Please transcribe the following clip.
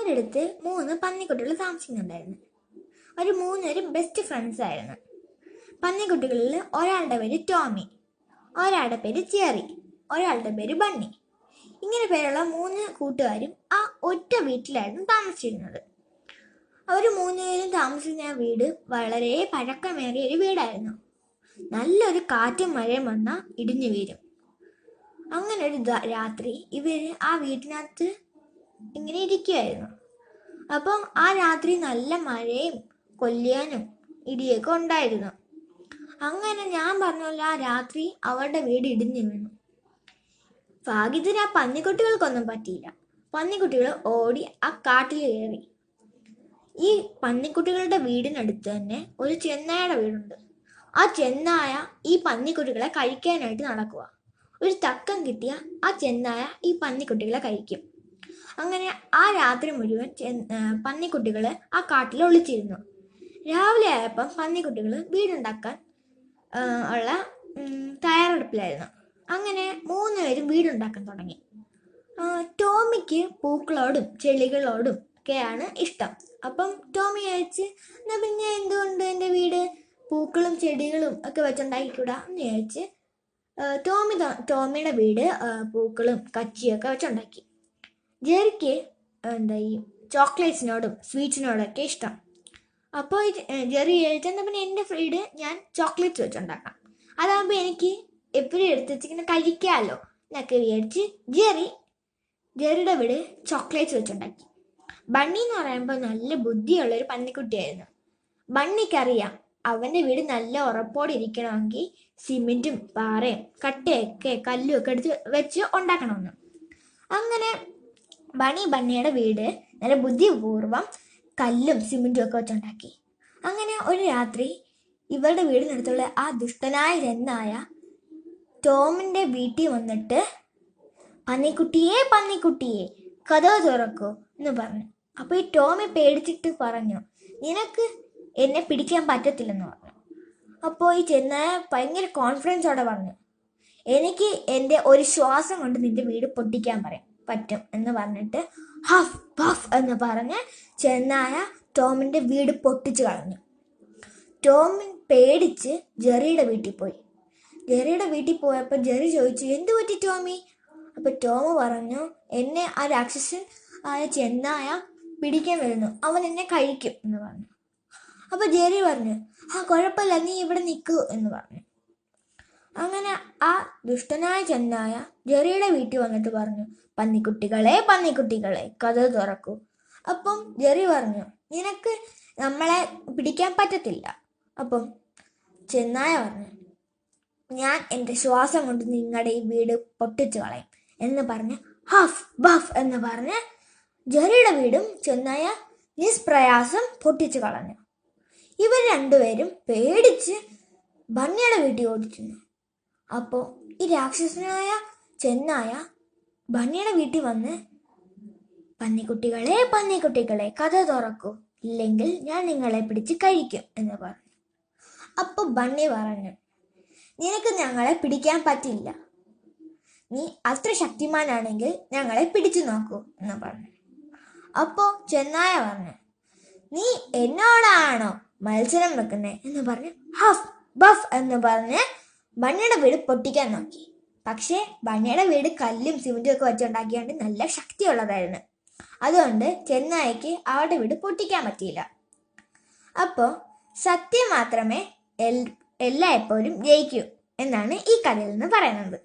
അവൻ്റെ അടുത്ത് 3 പന്നിക്കുട്ടികൾ താമസിക്കുന്നുണ്ടായിരുന്നു. ഒരു 3 പേരും ബെസ്റ്റ് ഫ്രണ്ട്സ് ആയിരുന്നു. പന്നിക്കുട്ടികളിൽ ഒരാളുടെ പേര് ടോമി, ഒരാളുടെ പേര് ജെറി, ഒരാളുടെ പേര് ബണ്ണി. ഇങ്ങനെ പേരുള്ള 3 കൂട്ടുകാരും ആ ഒറ്റ വീട്ടിലായിരുന്നു താമസിച്ചിരുന്നത്. അവർ 3 പേരും താമസിക്കുന്ന വീട് വളരെ പഴക്കമേറിയ ഒരു വീടായിരുന്നു. നല്ലൊരു കാറ്റും മഴയും വന്നാൽ ഇടിഞ്ഞു വീഴും. അങ്ങനെ ഒരു രാത്രി ഇവർ ആ വീട്ടിനകത്ത് ഇങ്ങനെ ഇരിക്കുകയായിരുന്നു. അപ്പം ആ രാത്രി നല്ല മഴയും കൊല്ലിയാനും ഇടിയൊക്കെ ഉണ്ടായിരുന്നു. അങ്ങനെ ഞാൻ പറഞ്ഞല്ലോ, ആ രാത്രി അവരുടെ വീട് ഇടിഞ്ഞു വീണു. ഭാഗ്യത്തിന് ആ പന്നിക്കുട്ടികൾക്കൊന്നും പറ്റിയില്ല. പന്നിക്കുട്ടികൾ ഓടി ആ കാട്ടിൽ കയറി. ഈ പന്നിക്കുട്ടികളുടെ വീടിനടുത്ത് തന്നെ ഒരു ചെന്നായയുടെ വീടുണ്ട്. ആ ചെന്നായ ഈ പന്നിക്കുട്ടികളെ കഴിക്കാനായിട്ട് നടക്കുക. ഒരു തക്കം കിട്ടിയ ആ ചെന്നായ ഈ പന്നിക്കുട്ടികളെ കഴിക്കും. അങ്ങനെ ആ രാത്രി മുഴുവൻ പന്നിക്കുട്ടികൾ ആ കാട്ടിൽ ഒളിച്ചിരുന്നു. രാവിലെ ആയപ്പം പന്നിക്കുട്ടികൾ വീടുണ്ടാക്കാൻ ഉള്ള തയ്യാറെടുപ്പിലായിരുന്നു. അങ്ങനെ 3 പേരും വീടുണ്ടാക്കാൻ തുടങ്ങി. ടോമിക്ക് പൂക്കളോടും ചെടികളോടും ഒക്കെയാണ് ഇഷ്ടം. അപ്പം ടോമി ചോദിച്ച്, എന്നാ പിന്നെ എന്തുകൊണ്ട് എൻ്റെ വീട് പൂക്കളും ചെടികളും ഒക്കെ വെച്ചുണ്ടാക്കിക്കൂടാ എന്ന് ചോദിച്ച് ടോമിയുടെ വീട് പൂക്കളും കച്ചിയൊക്കെ വെച്ചുണ്ടാക്കി. ജെറിക്ക് ഈ ചോക്ലേറ്റ്സിനോടും സ്വീറ്റ്സിനോടൊക്കെ ഇഷ്ടം. അപ്പോൾ ജെറി ചോദിച്ചാൽ പിന്നെ എൻ്റെ വീട് ഞാൻ ചോക്ലേറ്റ്സ് വെച്ചുണ്ടാക്കാം, അതാകുമ്പോൾ എനിക്ക് എപ്പോഴും എടുത്ത് വെച്ചിങ്ങനെ കഴിക്കാമല്ലോ എന്നൊക്കെ വിചാരിച്ച് ജെറിയുടെ വീട് ചോക്ലേറ്റ്സ് വെച്ചുണ്ടാക്കി. ബണ്ണി എന്ന് പറയുമ്പോൾ നല്ല ബുദ്ധിയുള്ളൊരു പന്നിക്കുട്ടിയായിരുന്നു. ബണ്ണിക്കറിയാം അവൻ്റെ വീട് നല്ല ഉറപ്പോടെ ഇരിക്കണമെങ്കിൽ സിമെൻറ്റും പാറയും കട്ടയൊക്കെ കല്ലും ഒക്കെ എടുത്ത് വെച്ച് ഉണ്ടാക്കണമെന്ന്. അങ്ങനെ ബണ്ണിയുടെ വീട് നല്ല ബുദ്ധിപൂർവ്വം കല്ലും സിമെൻറ്റും ഒക്കെ വെച്ചുണ്ടാക്കി. അങ്ങനെ ഒരു രാത്രി ഇവരുടെ വീടിനടുത്തുള്ള ആ ദുഷ്ടനായ ചെന്നായ ടോമിൻ്റെ വീട്ടിൽ വന്നിട്ട്, പന്നിക്കുട്ടിയെ കതവ് തുറക്കൂ എന്ന് പറഞ്ഞു. അപ്പോൾ ഈ ടോമി പേടിച്ചിട്ട് പറഞ്ഞു, നിനക്ക് എന്നെ പിടിക്കാൻ പറ്റത്തില്ലെന്ന് പറഞ്ഞു. അപ്പോൾ ഈ ചെന്നായ ഭയങ്കര കോൺഫിഡൻസോടെ പറഞ്ഞു, എനിക്ക് എൻ്റെ ഒരു ശ്വാസം കൊണ്ട് നിന്റെ വീട് പൊട്ടിക്കാൻ പറ്റും എന്ന് പറഞ്ഞിട്ട് ഹഫ് പഫ് എന്ന് പറഞ്ഞ് ചെന്നായ ടോമിൻ്റെ വീട് പൊട്ടിച്ചു കളഞ്ഞു. ടോമിൻ പേടിച്ച് ജെറിയുടെ വീട്ടിൽ പോയി. ജെറിയുടെ വീട്ടിൽ പോയപ്പോൾ ജെറി ചോദിച്ചു, എന്ത് പറ്റി ടോമി? അപ്പോൾ ടോമ് പറഞ്ഞു, എന്നെ ആ രാക്ഷസൻ ആയ ചെന്നായ പിടിക്കാൻ വരുന്നു, അവൻ എന്നെ കഴിക്കും എന്ന് പറഞ്ഞു. അപ്പോൾ ജെറി പറഞ്ഞു, കുഴപ്പമില്ല, നീ ഇവിടെ നിൽക്കൂ എന്ന് പറഞ്ഞു. അങ്ങനെ ആ ദുഷ്ടനായ ചെന്നായ ജെറിയുടെ വീട്ടിൽ വന്നിട്ട് പറഞ്ഞു, പന്നിക്കുട്ടികളെ കതവ് തുറക്കൂ. അപ്പം ജെറി പറഞ്ഞു, നിനക്ക് നമ്മളെ പിടിക്കാൻ പറ്റത്തില്ല. അപ്പം ചെന്നായ പറഞ്ഞു, ഞാൻ എൻ്റെ ശ്വാസം കൊണ്ട് നിങ്ങളുടെ ഈ വീട് പൊട്ടിച്ചു കളയും എന്ന് പറഞ്ഞ് ഹഫ് ബഫ് എന്ന് പറഞ്ഞ് ജെറിയുടെ വീടും ചെന്നായ നിഷ്പ്രയാസം പൊട്ടിച്ചു കളഞ്ഞു. ഇവർ 2 പേരും പേടിച്ച് ബണ്ണിയുടെ വീട്ടിൽ ഓടിച്ചിരുന്നു. അപ്പോൾ ഈ രാക്ഷസനായ ചെന്നായ ബണ്ണിയുടെ വീട്ടിൽ വന്ന്, പന്നിക്കുട്ടികളെ കഥ തുറക്കൂ, ഇല്ലെങ്കിൽ ഞാൻ നിങ്ങളെ പിടിച്ച് കഴിക്കും എന്ന് പറഞ്ഞു. അപ്പോൾ ബണ്ണി പറഞ്ഞു, നിനക്ക് ഞങ്ങളെ പിടിക്കാൻ പറ്റില്ല, നീ അത്ര ശക്തിമാനാണെങ്കിൽ ഞങ്ങളെ പിടിച്ചു നോക്കൂ എന്ന് പറഞ്ഞു. അപ്പോൾ ചെന്നായ പറഞ്ഞു, നീ എന്നോടാണോ മത്സരം വെക്കുന്നേ എന്ന് പറഞ്ഞ് ഹഫ് ബഫ് എന്ന് പറഞ്ഞ് ബണ്ണിയുടെ വീട് പൊട്ടിക്കാൻ നോക്കി. പക്ഷേ ബണ്ണിയുടെ വീട് കല്ലും സിമെന്റും ഒക്കെ വെച്ചുണ്ടാക്കിയാണ്ട് നല്ല ശക്തിയുള്ളതായിരുന്നു. അതുകൊണ്ട് ചെന്നായക്ക് അവരുടെ വീട് പൊട്ടിക്കാൻ പറ്റിയില്ല. അപ്പോൾ സത്യം മാത്രമേ എല്ലായ്പ്പോഴും ജയിക്കൂ എന്നാണ് ഈ കഥയിൽ നിന്ന് പറയുന്നത്.